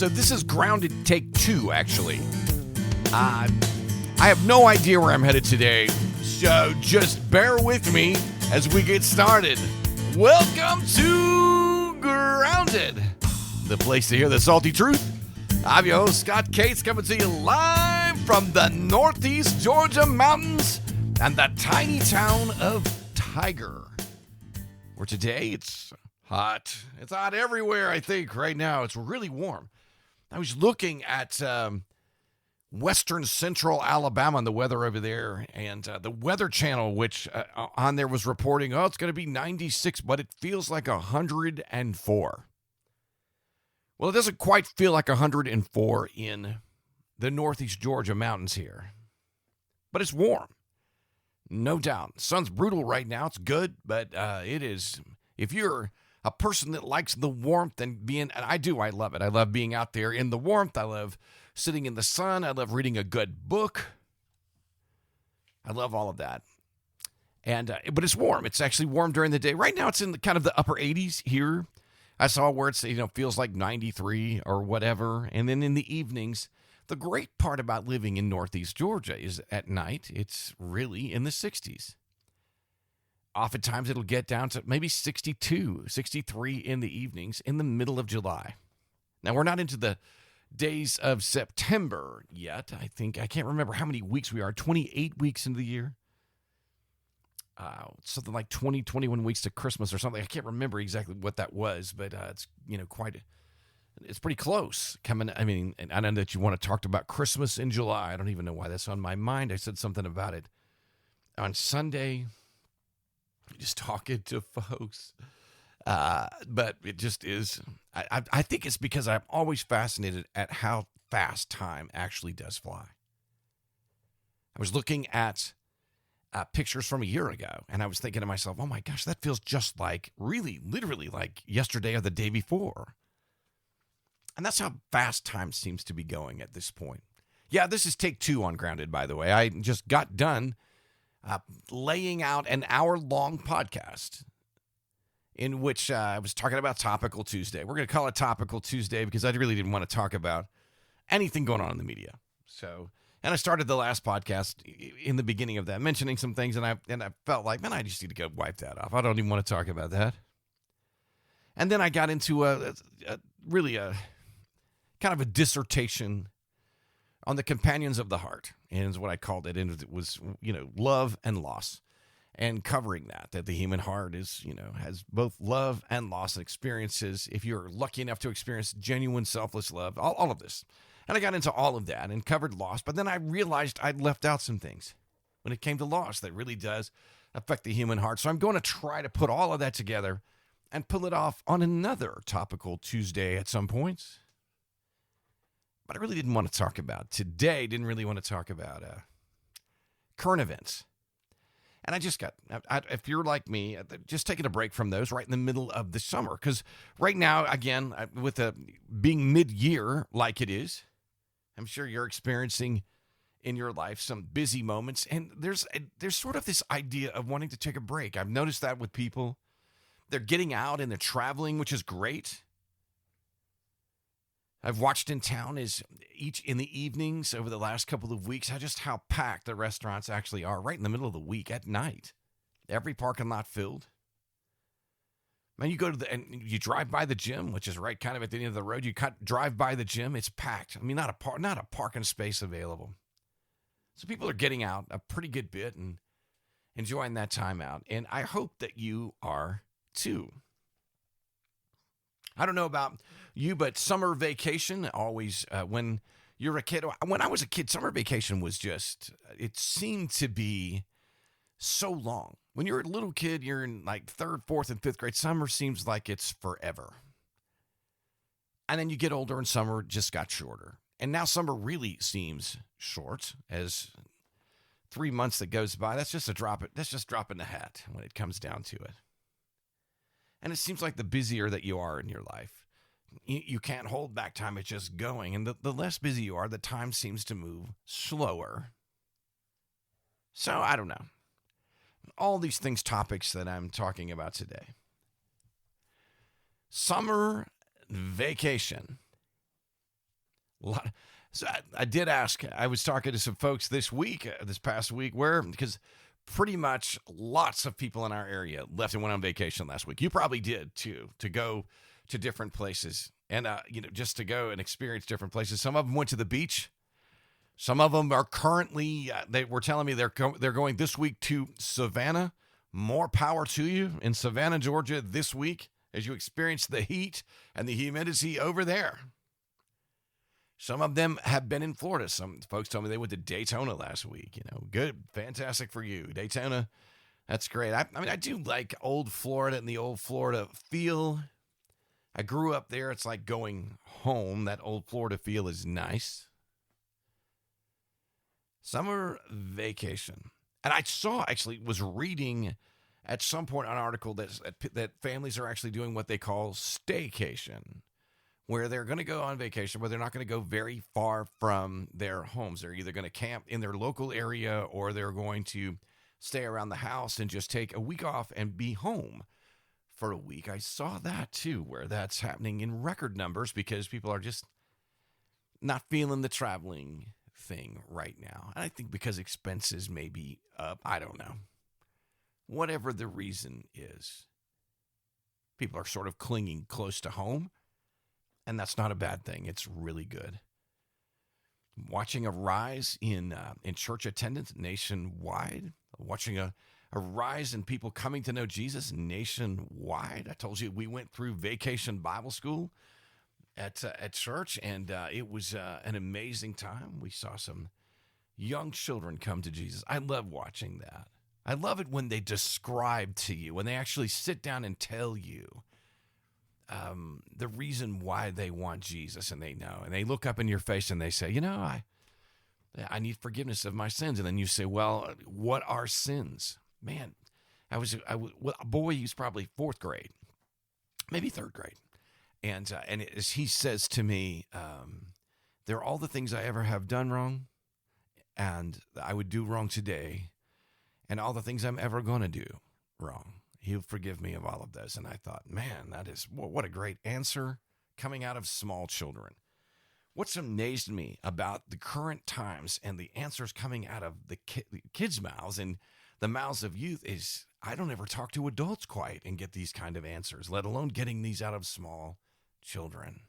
So this is Grounded Take 2, actually. I have no idea where I'm headed today, so just bear with me as we get started. Welcome to Grounded, the place to hear the salty truth. I'm your host, Scott Cates, coming to you live from the Northeast Georgia mountains and the tiny town of Tiger, where today it's hot. It's hot everywhere, I think, right now. It's really warm. I was looking at western central Alabama and the weather over there, and the Weather Channel, which on there was reporting, it's going to be 96, but it feels like 104. Well, it doesn't quite feel like 104 in the Northeast Georgia mountains here, but it's warm. No doubt. The sun's brutal right now. It's good, but it is, if you're a person that likes the warmth and I love it. I love being out there in the warmth. I love sitting in the sun. I love reading a good book. I love all of that. And but it's warm. It's actually warm during the day. Right now it's in kind of the upper 80s here. I saw where it's, feels like 93 or whatever. And then in the evenings, the great part about living in Northeast Georgia is at night, it's really in the 60s. Oftentimes it'll get down to maybe 62, 63 in the evenings in the middle of July. Now, we're not into the days of September yet. I can't remember how many weeks we are, 28 weeks into the year. Something like 20, 21 weeks to Christmas or something. I can't remember exactly what that was, but it's, it's pretty close. And I know that you want to talk about Christmas in July. I don't even know why that's on my mind. I said something about it on Sunday. Just talking to folks. But it just is. I think it's because I'm always fascinated at how fast time actually does fly. I was looking at pictures from a year ago, and I was thinking to myself, oh my gosh, that feels just like, really, literally like yesterday or the day before. And that's how fast time seems to be going at this point. Yeah, this is take 2 on Grounded, by the way. I just got done laying out an hour-long podcast in which I was talking about Topical Tuesday. We're going to call it Topical Tuesday because I really didn't want to talk about anything going on in the media. And I started the last podcast in the beginning of that, mentioning some things, and I felt like, man, I just need to go wipe that off. I don't even want to talk about that. And then I got into a kind of a dissertation on the companions of the heart, and is what I called it. And it was, love and loss, and covering that the human heart is, has both love and loss experiences. If you're lucky enough to experience genuine, selfless love, all of this. And I got into all of that and covered loss, but then I realized I'd left out some things when it came to loss that really does affect the human heart. So I'm going to try to put all of that together and pull it off on another Topical Tuesday at some points. But I really didn't want to talk about today. Didn't really want to talk about current events. And I just got, if you're like me, just taking a break from those right in the middle of the summer. Because right now, again, with being mid-year like it is, I'm sure you're experiencing in your life some busy moments. And there's sort of this idea of wanting to take a break. I've noticed that with people. They're getting out and they're traveling, which is great. I've watched in town in the evenings over the last couple of weeks, how packed the restaurants actually are right in the middle of the week at night. Every parking lot filled. Man, you go and you drive by the gym, which is right kind of at the end of the road. You drive by the gym, it's packed. Not a parking space available. So people are getting out a pretty good bit and enjoying that time out. And I hope that you are too. I don't know about you, but summer vacation always, when you're a kid, when I was a kid, summer vacation was it seemed to be so long. When you're a little kid, you're in like 3rd, 4th, and 5th grade, summer seems like it's forever. And then you get older and summer just got shorter. And now summer really seems short, as 3 months that goes by, that's just drop in the hat when it comes down to it. And it seems like the busier that you are in your life, you can't hold back time. It's just going. And the less busy you are, the time seems to move slower. So I don't know. All these topics that I'm talking about today. Summer vacation. A lot. So I did ask. I was talking to some folks this past week, because pretty much lots of people in our area left and went on vacation last week. You probably did too, to go to different places and just to go and experience different places. Some of them went to the beach. Some of them are currently. They were telling me they're going this week to Savannah. More power to you in Savannah, Georgia, this week as you experience the heat and the humidity over there. Some of them have been in Florida. Some folks told me they went to Daytona last week. Good, fantastic for you. Daytona, that's great. I mean, I do like old Florida and the old Florida feel. I grew up there. It's like going home. That old Florida feel is nice. Summer vacation. And I was reading at some point an article that families are actually doing what they call staycation, where they're going to go on vacation, but they're not going to go very far from their homes. They're either going to camp in their local area or they're going to stay around the house and just take a week off and be home for a week. I saw that too, where that's happening in record numbers because people are just not feeling the traveling thing right now. And I think because expenses may be up, I don't know. Whatever the reason is, people are sort of clinging close to home. And that's not a bad thing. It's really good. Watching a rise in church attendance nationwide. Watching a rise in people coming to know Jesus nationwide. I told you we went through Vacation Bible School at church, and it was an amazing time. We saw some young children come to Jesus. I love watching that. I love it when they describe to you, when they actually sit down and tell you the reason why they want Jesus, and they know, and they look up in your face and they say, I need forgiveness of my sins. And then you say, well, what are sins? Man, a boy, he's probably fourth grade, maybe third grade. And as he says to me, they're all the things I ever have done wrong and I would do wrong today, and all the things I'm ever going to do wrong. He'll forgive me of all of this. And I thought, man, what a great answer coming out of small children. What's amazed me about the current times and the answers coming out of the kids' mouths and the mouths of youth is I don't ever talk to adults quite and get these kind of answers, let alone getting these out of small children.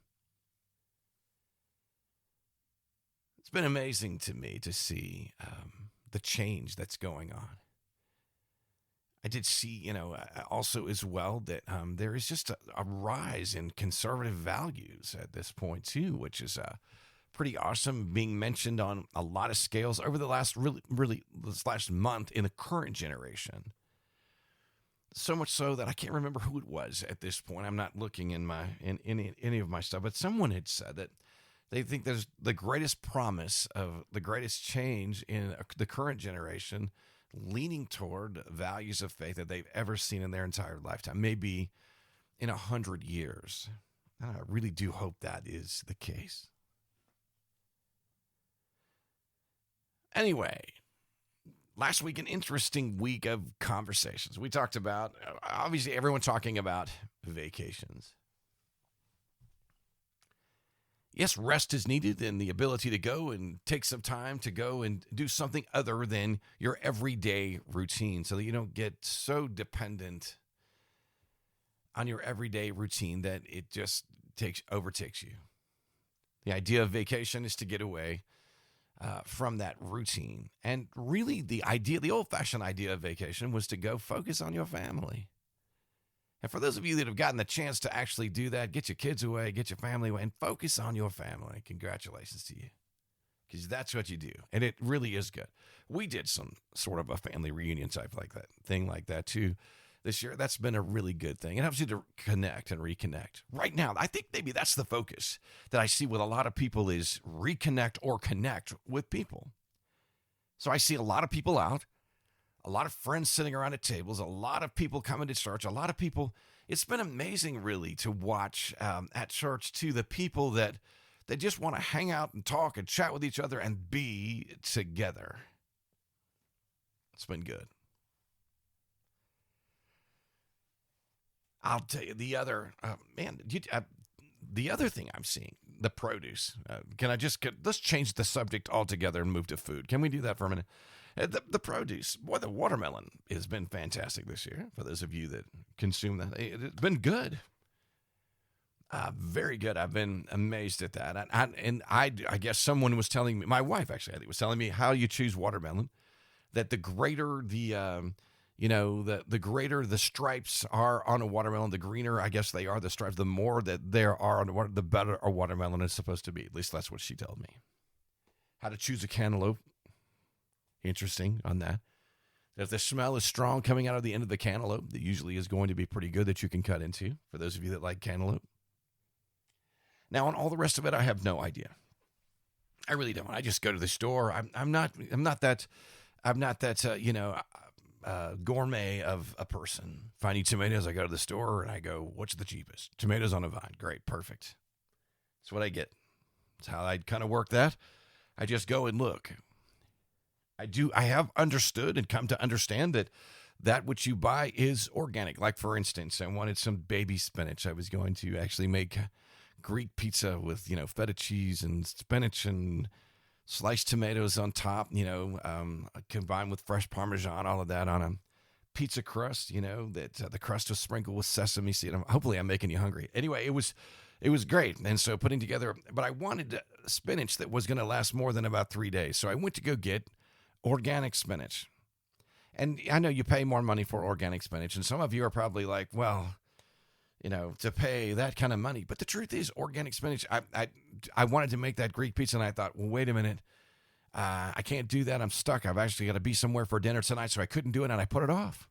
It's been amazing to me to see the change that's going on. I did see, also as well that there is just a rise in conservative values at this point too, which is pretty awesome, being mentioned on a lot of scales over the last this last month in the current generation. So much so that I can't remember who it was at this point. I'm not looking in any of my stuff, but someone had said that they think there's the greatest promise of the greatest change in the current generation leaning toward values of faith that they've ever seen in their entire lifetime, maybe in 100 years. And I really do hope that is the case. Anyway, last week, an interesting week of conversations. We talked about, obviously, everyone talking about vacations. Yes, rest is needed and the ability to go and take some time to go and do something other than your everyday routine so that you don't get so dependent on your everyday routine that it just overtakes you. The idea of vacation is to get away from that routine. And really the old-fashioned idea of vacation was to go focus on your family. And for those of you that have gotten the chance to actually do that, get your kids away, get your family away, and focus on your family. Congratulations to you. Because that's what you do. And it really is good. We did some sort of a family reunion type thing like that too this year. That's been a really good thing. It helps you to connect and reconnect. Right now, I think maybe that's the focus that I see with a lot of people is reconnect or connect with people. So I see a lot of people out. A lot of friends sitting around at tables, a lot of people coming to church, a lot of people. It's been amazing, really, to watch at church, too, the people that they just want to hang out and talk and chat with each other and be together. It's been good. I'll tell you the other, the other thing I'm seeing, the produce. Let's change the subject altogether and move to food. Can we do that for a minute? The produce, boy, the watermelon has been fantastic this year. For those of you that consume that, it's been good. Very good. I've been amazed at that. I guess someone was telling me, my wife actually, I think, was telling me how you choose watermelon, that the greater the greater the stripes are on a watermelon, the greener, I guess, they are, the stripes, the more that there are on the better a watermelon is supposed to be. At least that's what she told me. How to choose a cantaloupe. Interesting on that. If the smell is strong coming out of the end of the cantaloupe, that usually is going to be pretty good that you can cut into, for those of you that like cantaloupe. Now, on all the rest of it, I have no idea. I really don't. I just go to the store. I'm not that gourmet of a person. Finding tomatoes, I go to the store and I go, what's the cheapest? Tomatoes on a vine. Great, perfect. That's what I get. That's how I kind of work that. I just go and look. I have understood and come to understand that which you buy is organic. Like, for instance, I wanted some baby spinach. I was going to actually make Greek pizza with, feta cheese and spinach and sliced tomatoes on top, combined with fresh Parmesan, all of that on a pizza crust, that the crust was sprinkled with sesame seed. Hopefully I'm making you hungry. Anyway, it was great. And so putting together, but I wanted spinach that was going to last more than about 3 days. So I went to go get organic spinach. And I know you pay more money for organic spinach. And some of you are probably like, well, to pay that kind of money. But the truth is, organic spinach, I wanted to make that Greek pizza, and I thought, well, wait a minute. I can't do that. I'm stuck. I've actually got to be somewhere for dinner tonight, so I couldn't do it, and I put it off.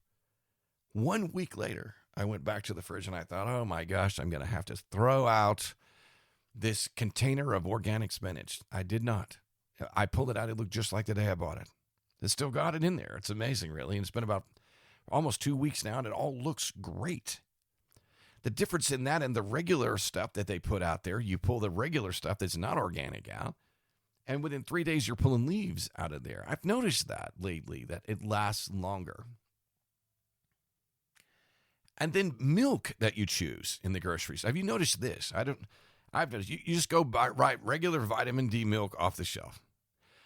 1 week later, I went back to the fridge, and I thought, oh, my gosh, I'm going to have to throw out this container of organic spinach. I did not. I pulled it out. It looked just like the day I bought it. It's still got it in there. It's amazing, really, and it's been about almost 2 weeks now, and it all looks great. The difference in that and the regular stuff that they put out there, you pull the regular stuff that's not organic out, and within 3 days, you're pulling leaves out of there. I've noticed that lately, that it lasts longer. And then milk that you choose in the groceries. Have you noticed this? I've noticed. You just go buy regular vitamin D milk off the shelf.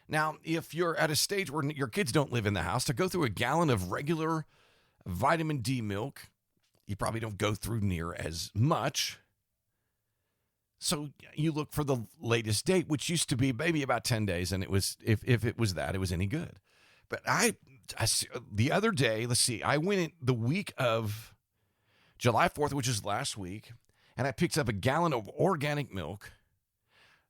Now, if you're at a stage where your kids don't live in the house, to go through a gallon of regular vitamin D milk, you probably don't go through near as much. So you look for the latest date, which used to be maybe about 10 days, and it was if it was that, it was any good. But I the other day, let's see, I went in the week of July 4th, which is last week, and I picked up a gallon of organic milk.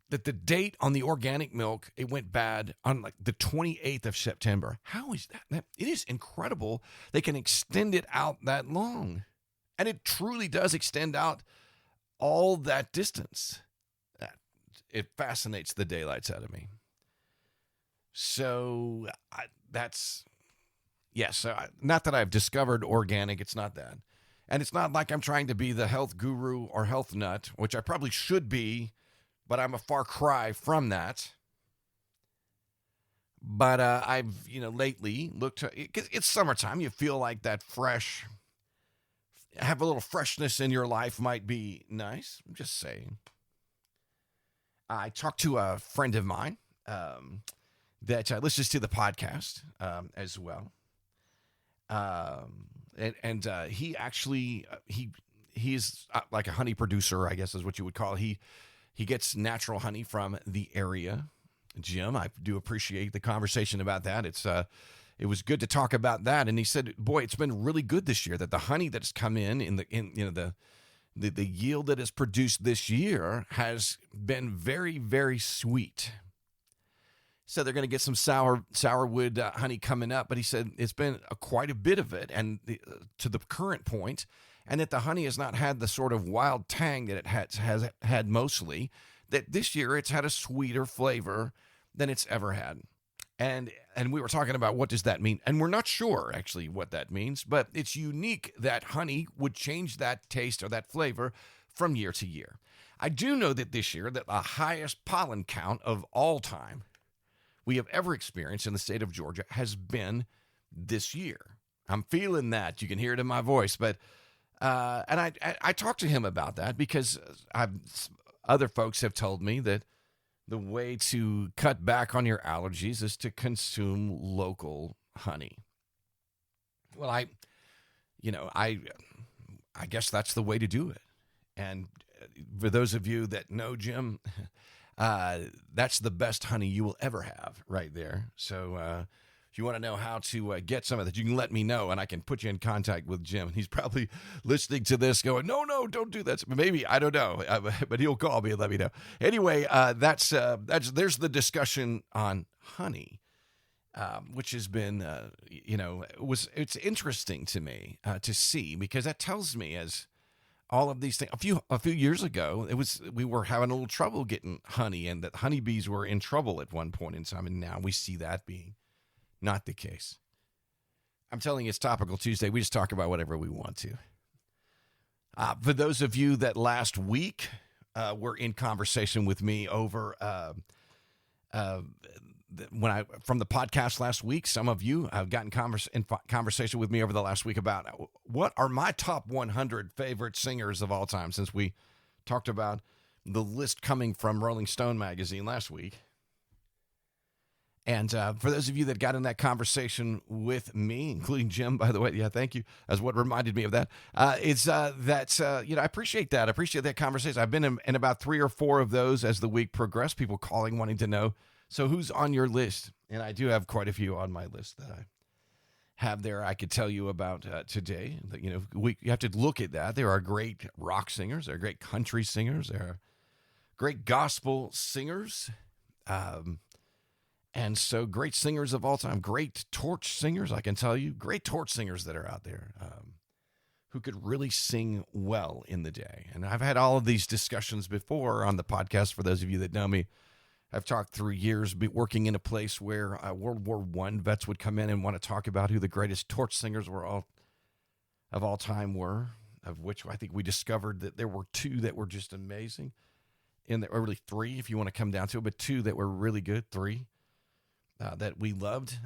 That the date on the organic milk, it went bad on like the 28th of September. How is that? It is incredible they can extend it out that long. And it truly does extend out all that distance. It fascinates the daylights out of me. So not that I've discovered organic. It's not that. And it's not like I'm trying to be the health guru or health nut, which I probably should be, but I'm a far cry from that. But I've, lately looked to, it's summertime. You feel like that have a little freshness in your life might be nice. I'm just saying. I talked to a friend of mine that listens to the podcast as well. And he actually, he's like a honey producer, I guess is what you would call it. He gets natural honey from the area. Jim, I do appreciate the conversation about that. It was good to talk about that. And he said, boy, it's been really good this year that the honey that's come in the yield that is produced this year has been very, very sweet. So they're going to get some sourwood honey coming up. But he said it's been quite a bit of it and to the current point, and that the honey has not had the sort of wild tang that it has had mostly, that this year it's had a sweeter flavor than it's ever had. And we were talking about what does that mean? And we're not sure actually what that means, but it's unique that honey would change that taste or that flavor from year to year. I do know that this year that the highest pollen count of all time we have ever experienced in the state of Georgia has been this year. I'm feeling that. You can hear it in my voice, but and I talked to him about that because other folks have told me that the way to cut back on your allergies is to consume local honey. Well, I guess that's the way to do it. And for those of you that know Jim, that's the best honey you will ever have right there. So if you want to know how to get some of that, you can let me know, and I can put you in contact with Jim. He's probably listening to this going, no, don't do that. Maybe, I don't know, but he'll call me and let me know. Anyway, there's the discussion on honey. Which has been, it's interesting to me to see, because that tells me, as all of these things, a few years ago, we were having a little trouble getting honey, and that honeybees were in trouble at one point in time, and now we see that being not the case. I'm telling you, it's Topical Tuesday. We just talk about whatever we want to. For those of you that last week were in conversation with me over from the podcast last week, some of you have gotten in conversation with me over the last week about what are my top 100 favorite singers of all time, since we talked about the list coming from Rolling Stone magazine last week. And for those of you that got in that conversation with me, including Jim, by the way, yeah, thank you, as what reminded me of that, I appreciate that. I appreciate that conversation. I've been in about 3 or 4 of those as the week progressed, people calling, wanting to know, so who's on your list? And I do have quite a few on my list that I have there I could tell you about today. You have to look at that. There are great rock singers. There are great country singers. There are great gospel singers. And so great singers of all time, great torch singers, I can tell you, great torch singers that are out there who could really sing well in the day. And I've had all of these discussions before on the podcast. For those of you that know me, I've talked through years working in a place where World War I vets would come in and want to talk about who the greatest torch singers of all time were, of which I think we discovered that there were 2 that were just amazing, or really 3 if you want to come down to it, but 2 that were really good, 3 that we loved.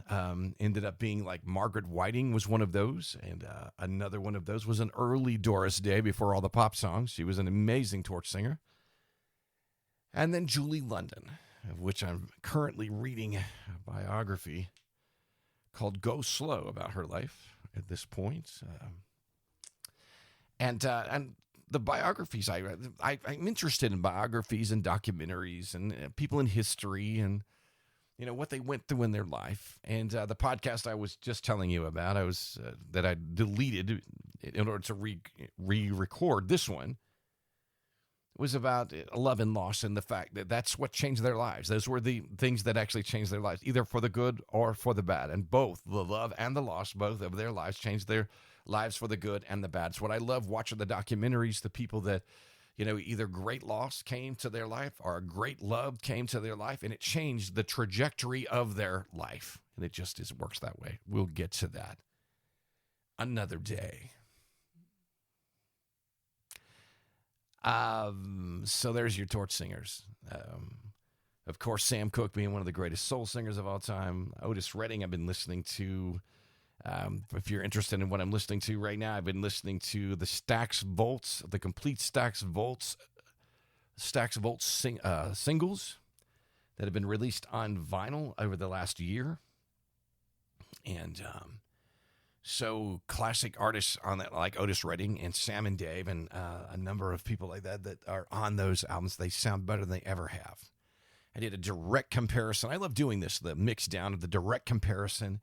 Ended up being like Margaret Whiting was one of those, and another one of those was an early Doris Day before all the pop songs. She was an amazing torch singer. And then Julie London, of which I'm currently reading a biography called Go Slow about her life at this point. And the biographies, I'm interested in biographies and documentaries and people in history and, what they went through in their life. And the podcast I was just telling you about, that I deleted in order to re-record this one, was about love and loss, and the fact that that's what changed their lives. Those were the things that actually changed their lives, either for the good or for the bad. And both the love and the loss, both of their lives changed their lives for the good and the bad. It's what I love watching the documentaries, the people that, either great loss came to their life or a great love came to their life, and it changed the trajectory of their life. And it just works that way. We'll get to that another day. So there's your torch singers. Of course, Sam Cooke being one of the greatest soul singers of all time. Otis Redding, I've been listening to. If you're interested in what I'm listening to right now, I've been listening to the Stax Volts, the complete Stax Volts singles that have been released on vinyl over the last year. And so classic artists on that, like Otis Redding and Sam and Dave and a number of people like that are on those albums. They sound better than they ever have. I did a direct comparison. I love doing this, the mix down of the direct comparison,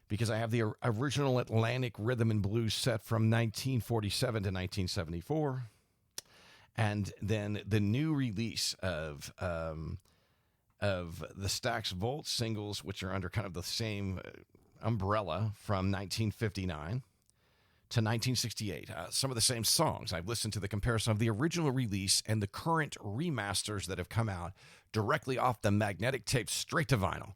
because I have the original Atlantic Rhythm and Blues set from 1947 to 1974, and then the new release of the Stax Volt singles, which are under kind of the same umbrella, from 1959 to 1968. Some of the same songs. I've listened to the comparison of the original release and the current remasters that have come out directly off the magnetic tape straight to vinyl.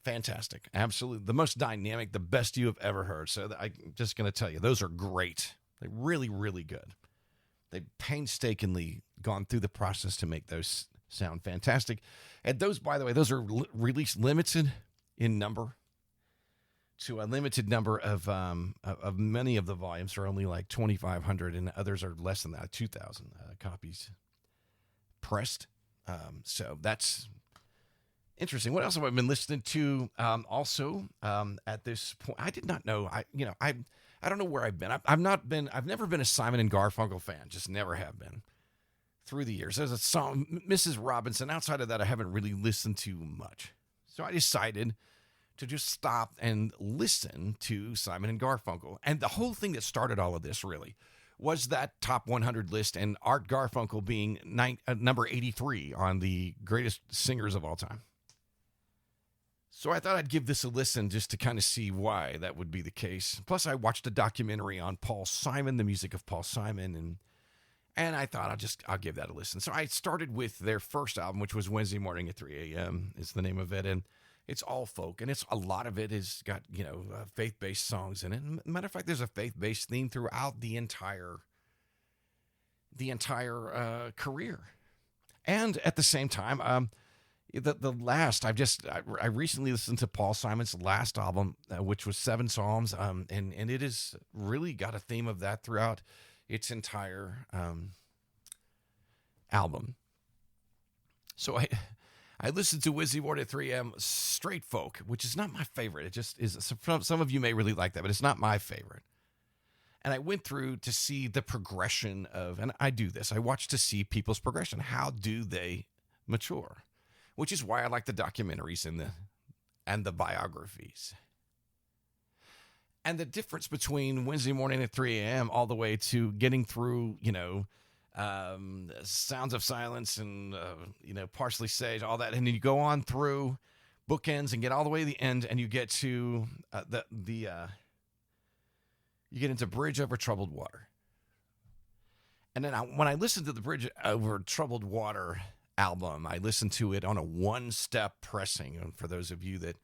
Fantastic. Absolutely. The most dynamic, the best you have ever heard. So I'm just going to tell you, those are great. They're really, really good. They've painstakingly gone through the process to make those sound fantastic. And those, by the way, those are released limited in number to a limited number of many of the volumes are only like 2,500, and others are less than that, 2,000 copies pressed. So that's interesting. What else have I been listening to? Also, at this point, I did not know. I don't know where I've been. I've never been a Simon and Garfunkel fan. Just never have been through the years. There's a song, Mrs. Robinson. Outside of that, I haven't really listened to much. So I decided to just stop and listen to Simon and Garfunkel. And the whole thing that started all of this really was that top 100 list and Art Garfunkel being number 83 on the greatest singers of all time. So I thought I'd give this a listen just to kind of see why that would be the case. Plus, I watched a documentary on Paul Simon, the music of Paul Simon, and I thought I'll give that a listen. So I started with their first album, which was Wednesday Morning at 3 a.m. is the name of it, and it's all folk, and a lot of it has got faith-based songs in it. Matter of fact, there's a faith-based theme throughout the entire career, and at the same time, the last I recently listened to Paul Simon's last album, which was 7 Psalms, and it has really got a theme of that throughout its entire album. So I listened to Wednesday Morning at 3 a.m. straight folk, which is not my favorite. It just is. Some of you may really like that, but it's not my favorite. And I went through to see the progression of, and I do this. I watch to see people's progression. How do they mature? Which is why I like the documentaries and the biographies. And the difference between Wednesday Morning at 3 a.m. all the way to getting through, Sounds of Silence and, Parsley Sage, all that. And then you go on through Bookends and get all the way to the end, and you get to you get into Bridge Over Troubled Water. And then when I listened to the Bridge Over Troubled Water album, I listened to it on a one-step pressing. And for those of you that,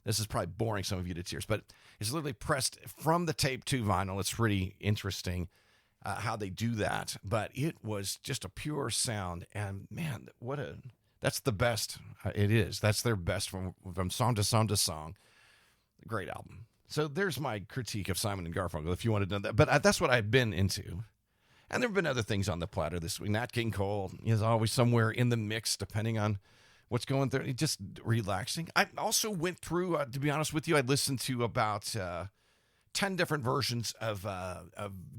this is probably boring some of you to tears, but it's literally pressed from the tape to vinyl. It's pretty interesting how they do that. But it was just a pure sound. And man, that's the best it is. That's their best from song to song to song. Great album. So there's my critique of Simon and Garfunkel, if you want to know that. But that's what I've been into. And there have been other things on the platter this week. Nat King Cole is always somewhere in the mix, depending on what's going through. Just relaxing. I also went through, to be honest with you, I listened to about 10 different versions of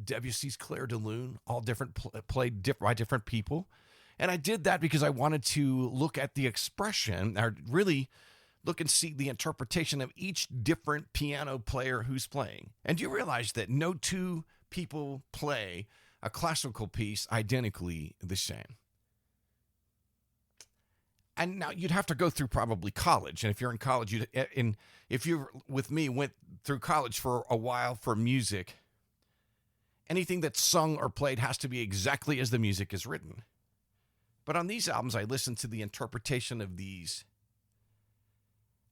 Debussy's Clair de Lune, all different, played by different people. And I did that because I wanted to look at the expression, or really look and see the interpretation of each different piano player who's playing. And you realize that no two people play a classical piece identically the same. And now you'd have to go through probably college. And if you're in college, if you with me went through college for a while for music, anything that's sung or played has to be exactly as the music is written. But on these albums, I listened to the interpretation of these,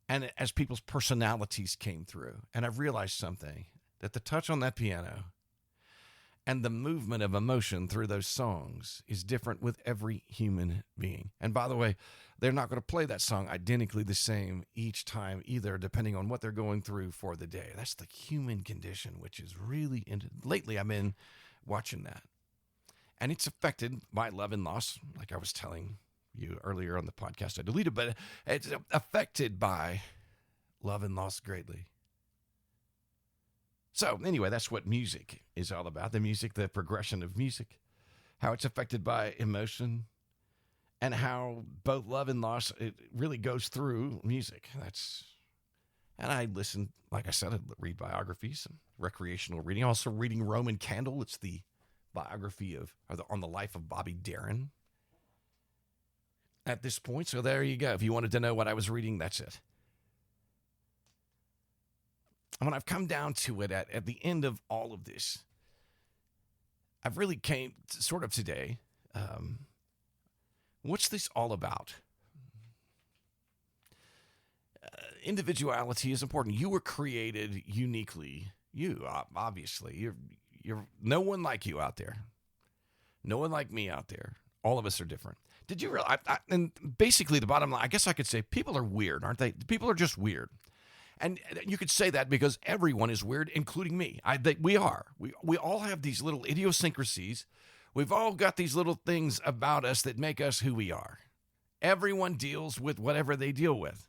and as people's personalities came through. And I've realized something, that the touch on that piano and the movement of emotion through those songs is different with every human being. And by the way, they're not going to play that song identically the same each time either, depending on what they're going through for the day. That's the human condition, which is really, lately I've been watching that. And it's affected by love and loss, like I was telling you earlier on the podcast I deleted, but it's affected by love and loss greatly. So anyway, that's what music is all about. The music, the progression of music, how it's affected by emotion, and how both love and loss, it really goes through music. And I listen, like I said, I read biographies, recreational reading. Also reading Roman Candle. It's the biography on the life of Bobby Darin at this point. So there you go. If you wanted to know what I was reading, that's it. And when I've come down to it at the end of all of this, I've really came sort of today, what's this all about? Individuality is important. You were created uniquely. You, obviously. You're no one like you out there. No one like me out there. All of us are different. Did you realize? And basically the bottom line, I guess I could say people are weird, aren't they? People are just weird. And you could say that because everyone is weird, including me. We are. We all have these little idiosyncrasies We've all got these little things about us that make us who we are. Everyone deals with whatever they deal with.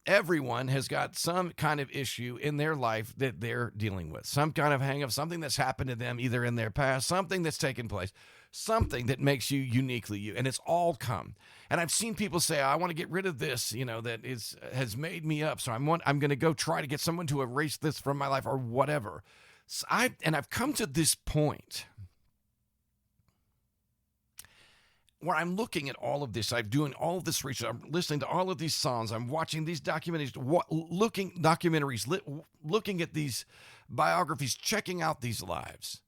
Everyone has got some kind of issue in their life that they're dealing with, some kind of hang up, something that's happened to them either in their past, something that's taken place, something that makes you uniquely you. And it's all come. And I've seen people say, I want to get rid of this, that has made me up. So I'm going to go try to get someone to erase this from my life or whatever. So I've come to this point where I'm looking at all of this, I'm doing all of this research, I'm listening to all of these songs, I'm watching these documentaries, looking at these biographies, checking out these lives.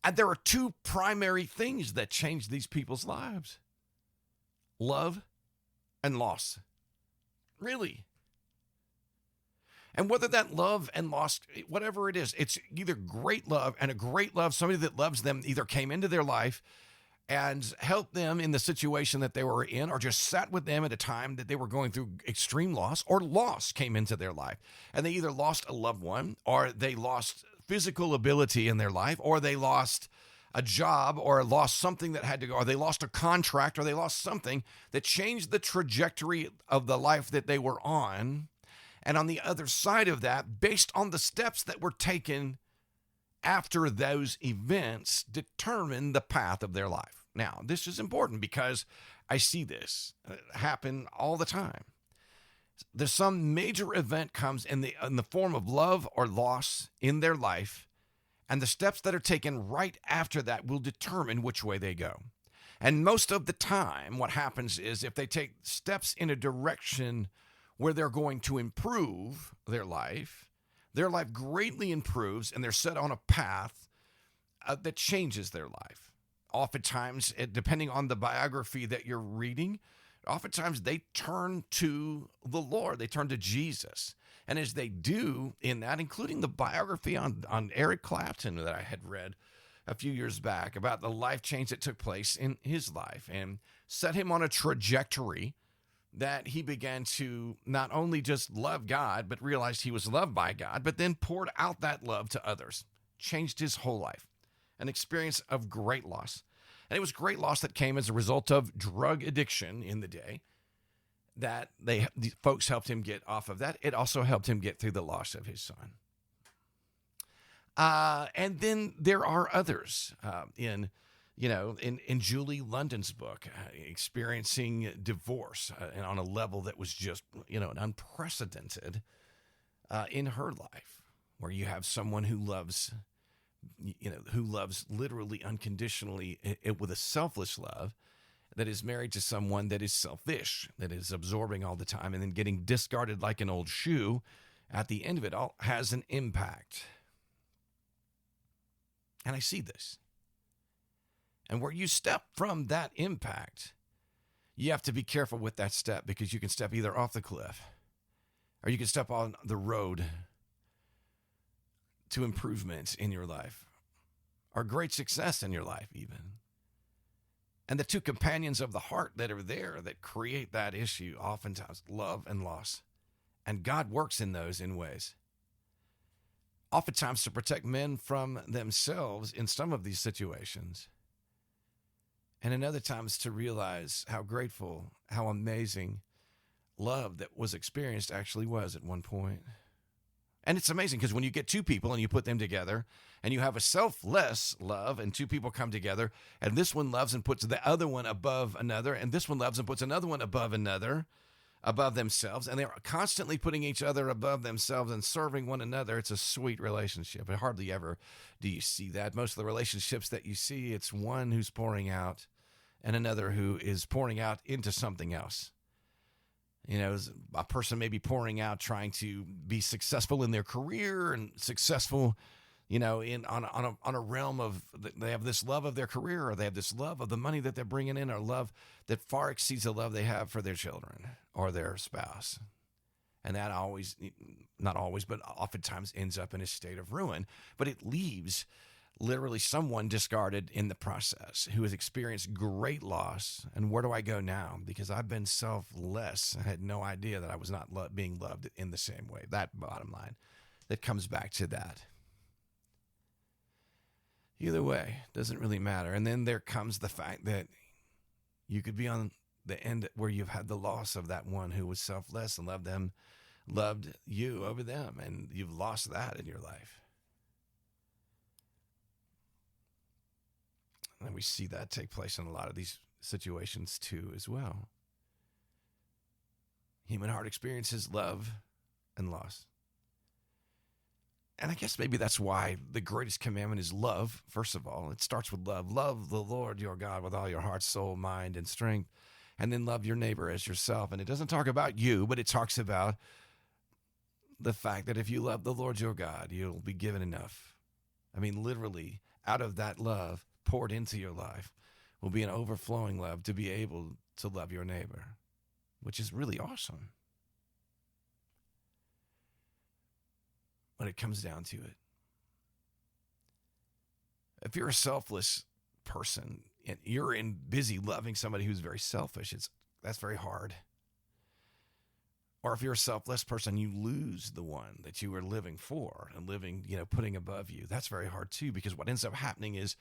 And there are two primary things that change these people's lives: love and loss. Really. And whether that love and loss, whatever it is, it's either great love, and a great love, somebody that loves them either came into their life and helped them in the situation that they were in, or just sat with them at a time that they were going through extreme loss, or loss came into their life. And they either lost a loved one, or they lost physical ability in their life, or they lost a job, or lost something that had to go, or they lost a contract, or they lost something that changed the trajectory of the life that they were on. And on the other side of that, based on the steps that were taken after those events, determine the path of their life. Now, this is important because I see this happen all the time. There's some major event comes in the form of love or loss in their life, and the steps that are taken right after that will determine which way they go. And most of the time, what happens is if they take steps in a direction where they're going to improve their life greatly improves, and they're set on a path that changes their life. Oftentimes, depending on the biography that you're reading, oftentimes they turn to the Lord. They turn to Jesus. And as they do in that, including the biography on Eric Clapton that I had read a few years back about the life change that took place in his life and set him on a trajectory that he began to not only just love God, but realized he was loved by God, but then poured out that love to others. Changed his whole life. An experience of great loss. And it was great loss that came as a result of drug addiction in the day that the folks helped him get off of that. It also helped him get through the loss of his son. And then there are others in Julie London's book, experiencing divorce and on a level that was just, unprecedented in her life, where you have someone who loves literally unconditionally with a selfless love, that is married to someone that is selfish, that is absorbing all the time, and then getting discarded like an old shoe at the end of it all has an impact. And I see this. And where you step from that impact, you have to be careful with that step, because you can step either off the cliff or you can step on the road to improvement in your life or great success in your life even. And the two companions of the heart that are there that create that issue, oftentimes love and loss. And God works in those in ways. Oftentimes to protect men from themselves in some of these situations. And in other times to realize how grateful, how amazing love that was experienced actually was at one point. And it's amazing because when you get two people and you put them together and you have a selfless love and two people come together and this one loves and puts the other one above another and this one loves and puts another one above another, above themselves, and they're constantly putting each other above themselves and serving one another, it's a sweet relationship. But hardly ever do you see that. Most of the relationships that you see, it's one who's pouring out and another who is pouring out into something else. A person may be pouring out trying to be successful in their career and successful, on a realm of, they have this love of their career, or they have this love of the money that they're bringing in, or love that far exceeds the love they have for their children or their spouse. And that not always, but oftentimes ends up in a state of ruin. But it leaves literally someone discarded in the process who has experienced great loss. And where do I go now? Because I've been selfless. I had no idea that I was not being loved in the same way. That bottom line, that comes back to that. Either way, doesn't really matter. And then there comes the fact that you could be on the end where you've had the loss of that one who was selfless and loved you over them, and you've lost that in your life. And we see that take place in a lot of these situations too as well. Human heart experiences love and loss. And I guess maybe that's why the greatest commandment is love. First of all, it starts with love. Love the Lord your God with all your heart, soul, mind, and strength. And then love your neighbor as yourself. And it doesn't talk about you, but it talks about the fact that if you love the Lord your God, you'll be given enough. I mean, literally, out of that love poured into your life will be an overflowing love to be able to love your neighbor, which is really awesome. When it comes down to it, if you're a selfless person and you're busy loving somebody who's very selfish, that's very hard. Or if you're a selfless person, you lose the one that you were living for and putting above you. That's very hard too, because what ends up happening is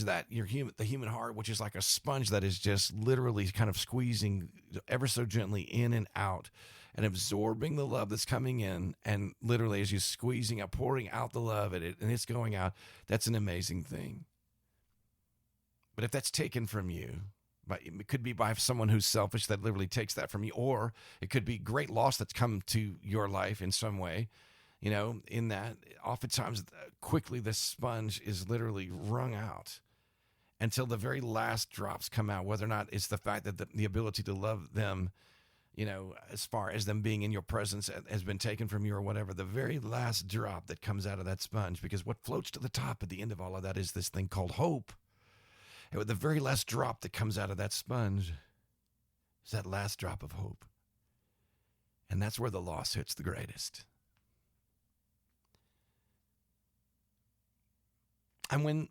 that the human heart, which is like a sponge that is just literally kind of squeezing ever so gently in and out and absorbing the love that's coming in. And literally as you're squeezing out, pouring out the love and it's going out, that's an amazing thing. But if that's taken from you, it could be by someone who's selfish that literally takes that from you, or it could be great loss that's come to your life in some way, in that oftentimes quickly the sponge is literally wrung out until the very last drops come out, whether or not it's the fact that the ability to love them, as far as them being in your presence has been taken from you or whatever, the very last drop that comes out of that sponge, because what floats to the top at the end of all of that is this thing called hope. And the very last drop that comes out of that sponge is that last drop of hope. And that's where the loss hits the greatest. And when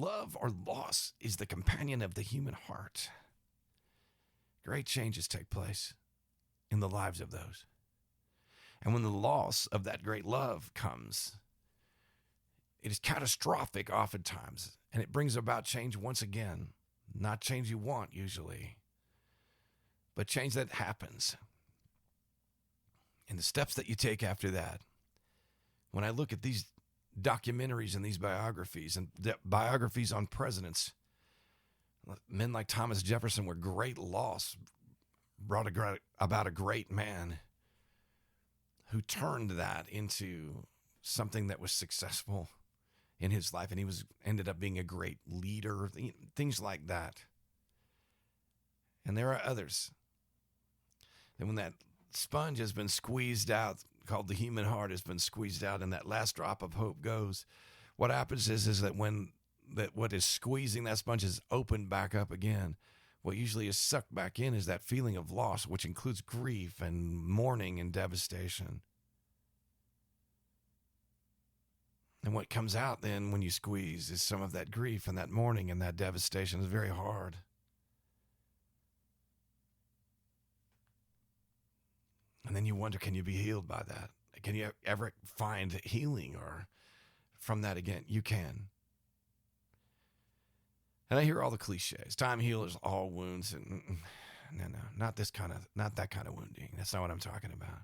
love or loss is the companion of the human heart, great changes take place in the lives of those. And when the loss of that great love comes, it is catastrophic oftentimes, and it brings about change once again. Not change you want usually, but change that happens. And the steps that you take after that. When I look at these documentaries and these biographies and biographies on presidents, men like Thomas Jefferson, where great loss brought about a great man who turned that into something that was successful in his life, and he ended up being a great leader, things like that. And there are others. And when that sponge has been squeezed out, called the human heart, has been squeezed out, and that last drop of hope goes, what happens is that when what is squeezing that sponge is opened back up again, what usually is sucked back in is that feeling of loss, which includes grief and mourning and devastation. And what comes out then when you squeeze is some of that grief and that mourning and that devastation. Is very hard. And then you wonder, can you be healed by that? Can you ever find healing or from that again? You can. And I hear all the cliches. Time heals all wounds. And no, not that kind of wounding. That's not what I'm talking about.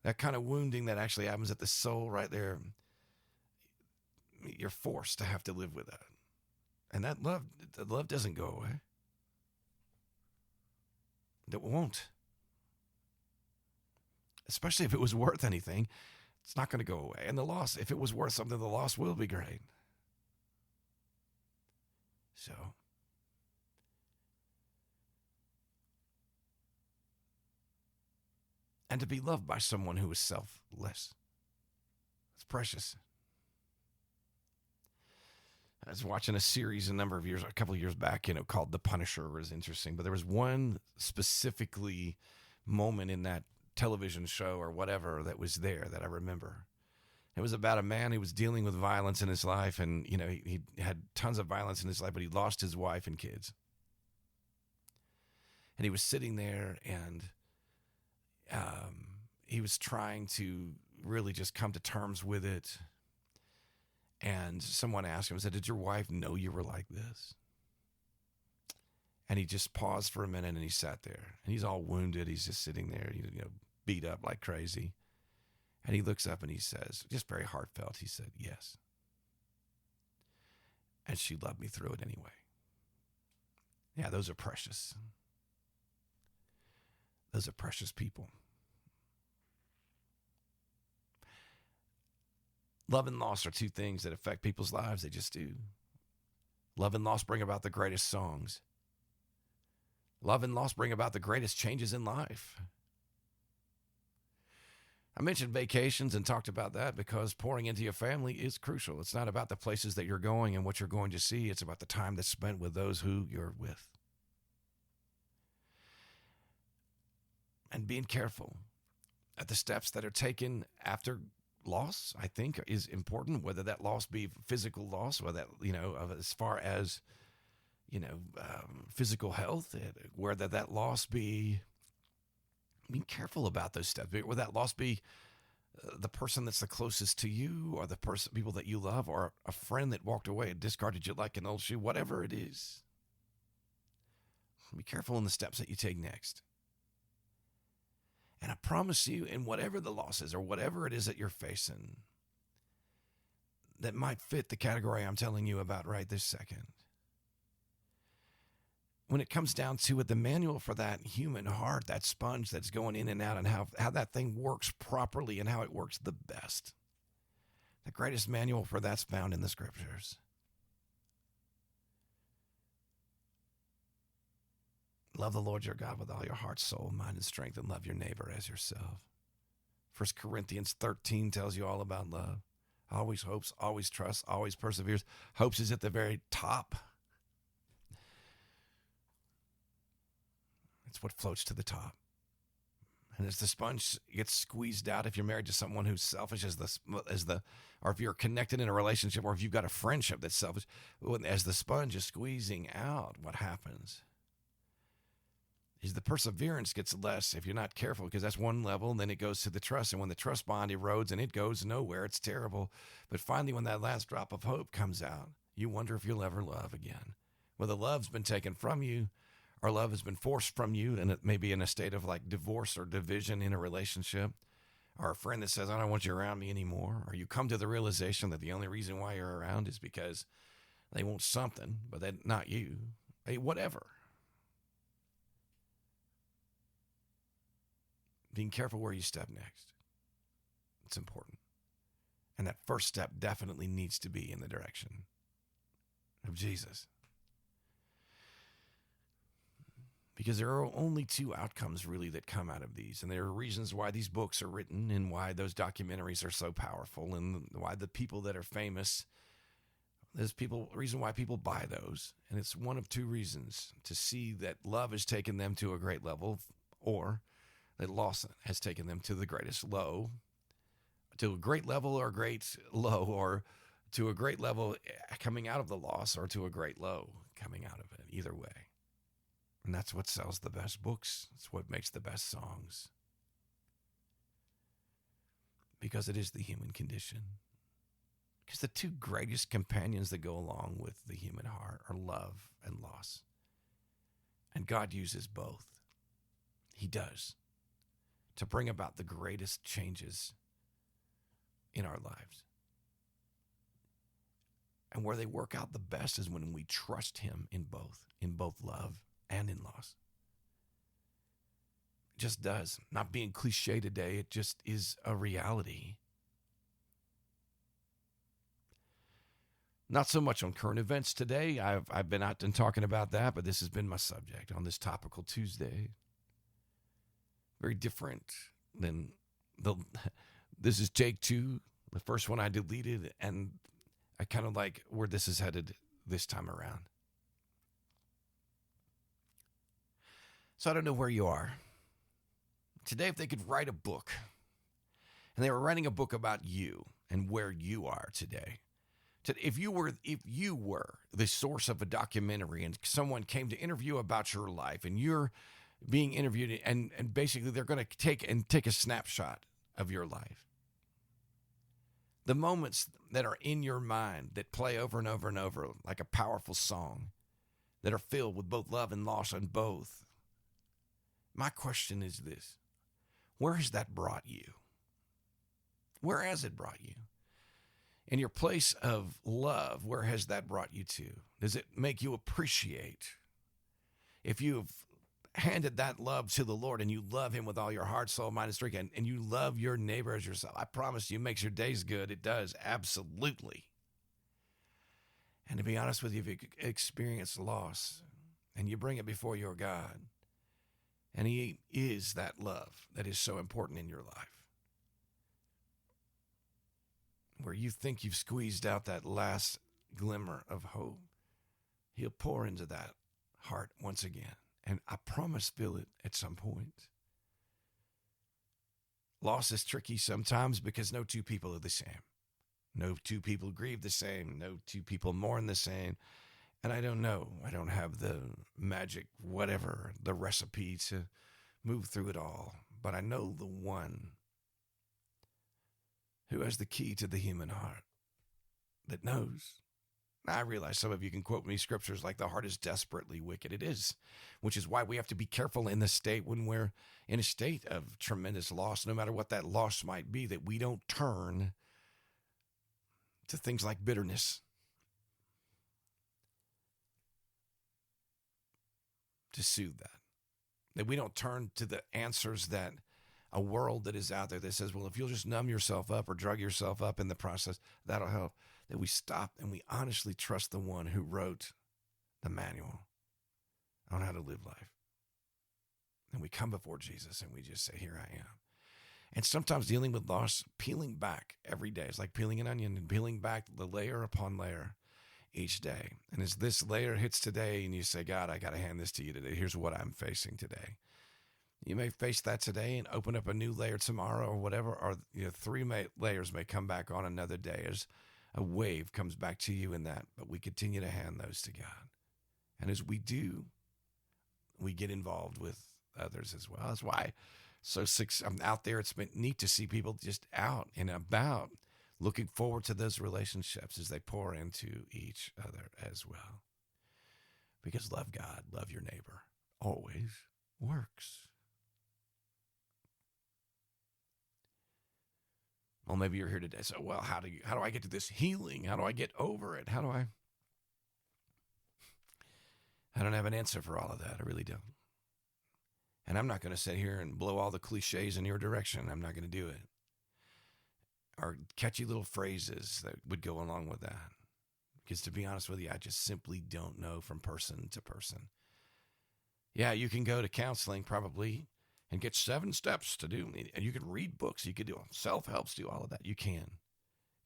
That kind of wounding that actually happens at the soul right there, you're forced to have to live with that. And the love doesn't go away. It won't. Especially if it was worth anything, it's not going to go away. And the loss, if it was worth something, the loss will be great. So, and to be loved by someone who is selfless, it's precious. I was watching a series a couple of years back, called The Punisher. It was interesting, but there was one specifically moment in that television show or whatever that was there that I remember. It was about a man who was dealing with violence in his life, and he had tons of violence in his life, but he lost his wife and kids. And he was sitting there, and he was trying to really just come to terms with it. And someone asked him, said, "Did your wife know you were like this?" And he just paused for a minute and he sat there. And he's all wounded. He's just sitting there, beat up like crazy. And he looks up and he says, just very heartfelt, he said, "Yes. And she loved me through it anyway." Yeah, those are precious. Those are precious people. Love and loss are two things that affect people's lives. They just do. Love and loss bring about the greatest songs. Love and loss bring about the greatest changes in life. I mentioned vacations and talked about that because pouring into your family is crucial. It's not about the places that you're going and what you're going to see. It's about the time that's spent with those who you're with. And being careful at the steps that are taken after loss, I think, is important, whether that loss be physical loss, whether that, as far as, physical health, whether that loss be, being careful about those steps, whether that loss be the person that's the closest to you or the people that you love or a friend that walked away and discarded you like an old shoe, whatever it is. Be careful in the steps that you take next. And I promise you, in whatever the loss is or whatever it is that you're facing that might fit the category I'm telling you about right this second, when it comes down to it, the manual for that human heart, that sponge that's going in and out, and how that thing works properly and how it works the best, the greatest manual for that's found in the scriptures. Love the Lord your God with all your heart, soul, mind, and strength, and love your neighbor as yourself. 1 Corinthians 13 tells you all about love. Always hopes, always trusts, always perseveres. Hopes is at the very top. It's what floats to the top. And as the sponge gets squeezed out, if you're married to someone who's selfish or if you're connected in a relationship, or if you've got a friendship that's selfish, as the sponge is squeezing out, what happens is the perseverance gets less if you're not careful, because that's one level, and then it goes to the trust. And when the trust bond erodes and it goes nowhere, it's terrible. But finally, when that last drop of hope comes out, you wonder if you'll ever love again. Whether love's been taken from you or love has been forced from you, and it may be in a state of like divorce or division in a relationship, or a friend that says, "I don't want you around me anymore," or you come to the realization that the only reason why you're around is because they want something, but they're not you. Hey, whatever. Being careful where you step next. It's important. And that first step definitely needs to be in the direction of Jesus. Because there are only two outcomes really that come out of these. And there are reasons why these books are written and why those documentaries are so powerful and why the people that are famous, reason why people buy those. And it's one of two reasons: to see that love has taken them to a great level, or that loss has taken them to the greatest low, to a great level or a great low, or to a great level coming out of the loss, or to a great low coming out of it. Either way. And that's what sells the best books. It's what makes the best songs. Because it is the human condition. Because the two greatest companions that go along with the human heart are love and loss. And God uses both. He does. To bring about the greatest changes in our lives. And where they work out the best is when we trust him in both love and in loss. It just does. Not being cliche today, it just is a reality. Not so much on current events today. I've been out and talking about that, but this has been my subject on this Topical Tuesday. Very different than this is take 2, the first one I deleted, and I kind of like where this is headed this time around. So I don't know where you are. Today, if they could write a book, and they were writing a book about you and where you are today, if you were the source of a documentary and someone came to interview about your life and you're being interviewed, and basically they're going to take a snapshot of your life. The moments that are in your mind that play over and over and over like a powerful song that are filled with both love and loss on both. My question is this: where has that brought you? Where has it brought you? In your place of love, where has that brought you to? Does it make you appreciate? If you've handed that love to the Lord and you love him with all your heart, soul, mind, and strength, and you love your neighbor as yourself, I promise you, it makes your days good. It does, absolutely. And to be honest with you, if you experience loss and you bring it before your God, and he is that love that is so important in your life, where you think you've squeezed out that last glimmer of hope, he'll pour into that heart once again. And I promise feel it at some point. Loss is tricky sometimes because no two people are the same. No two people grieve the same. No two people mourn the same. And I don't know. I don't have the magic, whatever, the recipe to move through it all. But I know the one who has the key to the human heart that knows. I realize some of you can quote me scriptures like the heart is desperately wicked. It is, which is why we have to be careful in the state when we're in a state of tremendous loss, no matter what that loss might be, that we don't turn to things like bitterness, to soothe that. That we don't turn to the answers that a world that is out there that says, well, if you'll just numb yourself up or drug yourself up in the process, that'll help. That we stop and we honestly trust the one who wrote the manual on how to live life. And we come before Jesus and we just say, here I am. And sometimes dealing with loss, peeling back every day. It's like peeling an onion and peeling back the layer upon layer each day. And as this layer hits today and you say, God, I got to hand this to you today. Here's what I'm facing today. You may face that today and open up a new layer tomorrow or whatever, or three layers may come back on another day as a wave comes back to you in that. But we continue to hand those to God. And as we do, we get involved with others as well. That's why I'm out there. It's been neat to see people just out and about looking forward to those relationships as they pour into each other as well. Because love God, love your neighbor always works. Well, maybe you're here today. So, well, how do I get to this healing? How do I get over it? I don't have an answer for all of that. I really don't. And I'm not going to sit here and blow all the cliches in your direction. I'm not going to do it. Or catchy little phrases that would go along with that. Because to be honest with you, I just simply don't know from person to person. Yeah, you can go to counseling probably and get 7 steps to do. And you can read books. You can do self-helps, do all of that. You can.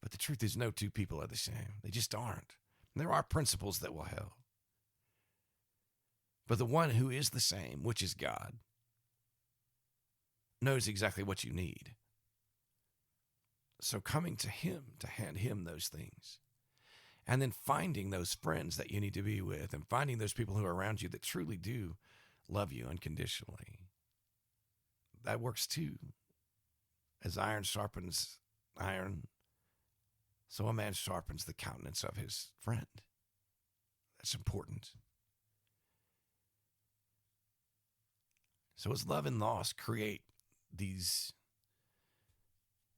But the truth is no two people are the same. They just aren't. And there are principles that will help. But the one who is the same, which is God, knows exactly what you need. So coming to him to hand him those things, and then finding those friends that you need to be with, and finding those people who are around you that truly do love you unconditionally. That works too. As iron sharpens iron, so a man sharpens the countenance of his friend. That's important. So as love and loss create these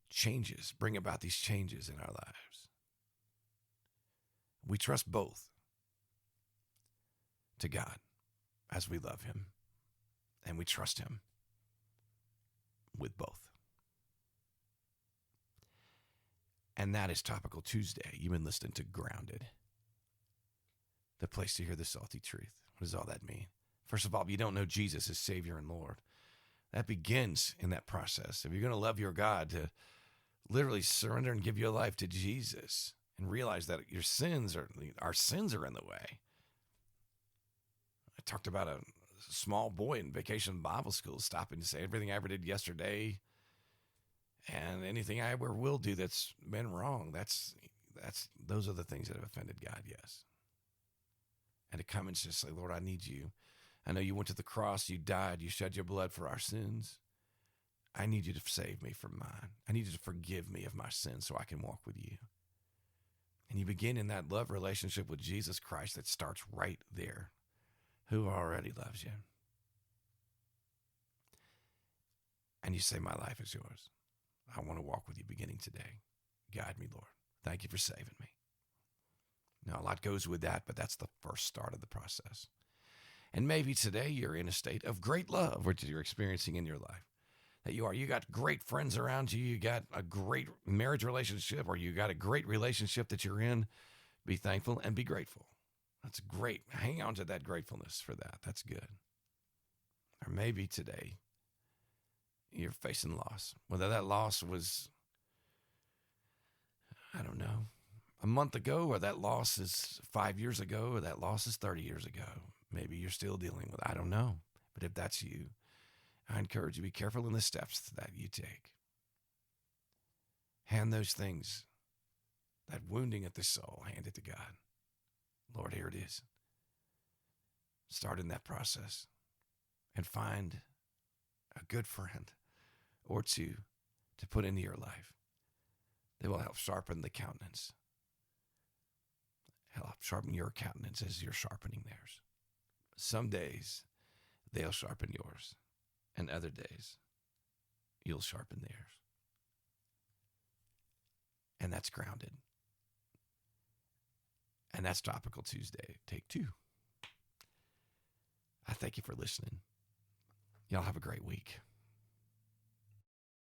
changes, bring about these changes in our lives, we trust both to God as we love him, and we trust him with both. And that is Topical Tuesday. You've been listening to Grounded, the place to hear the salty truth. What does all that mean? First of all, if you don't know Jesus as Savior and Lord, that begins in that process. If you're going to love your God, to literally surrender and give your life to Jesus and realize that our sins are in the way. I talked about a small boy in Vacation Bible School stopping to say everything I ever did yesterday and anything I ever will do that's been wrong. Those are the things that have offended God, yes. And to come and just say, Lord, I need you. I know you went to the cross, you died, you shed your blood for our sins. I need you to save me from mine. I need you to forgive me of my sins so I can walk with you. And you begin in that love relationship with Jesus Christ that starts right there, who already loves you. And you say, my life is yours. I want to walk with you beginning today. Guide me, Lord. Thank you for saving me. Now, a lot goes with that, but that's the first start of the process. And maybe today you're in a state of great love, which you're experiencing in your life. That you got great friends around you, you got a great marriage relationship, or you got a great relationship that you're in. Be thankful and be grateful. That's great. Hang on to that gratefulness for that. That's good. Or maybe today you're facing loss. Whether that loss was, I don't know, a month ago, or that loss is 5 years ago, or that loss is 30 years ago. Maybe you're still dealing with it. I don't know. But if that's you, I encourage you to be careful in the steps that you take. Hand those things, that wounding at the soul, hand it to God. Lord, here it is. Start in that process and find a good friend or two to put into your life. They will help sharpen the countenance. Help sharpen your countenance as you're sharpening theirs. Some days they'll sharpen yours, and other days you'll sharpen theirs. And that's grounded. And that's Topical Tuesday, take 2. I thank you for listening. Y'all have a great week.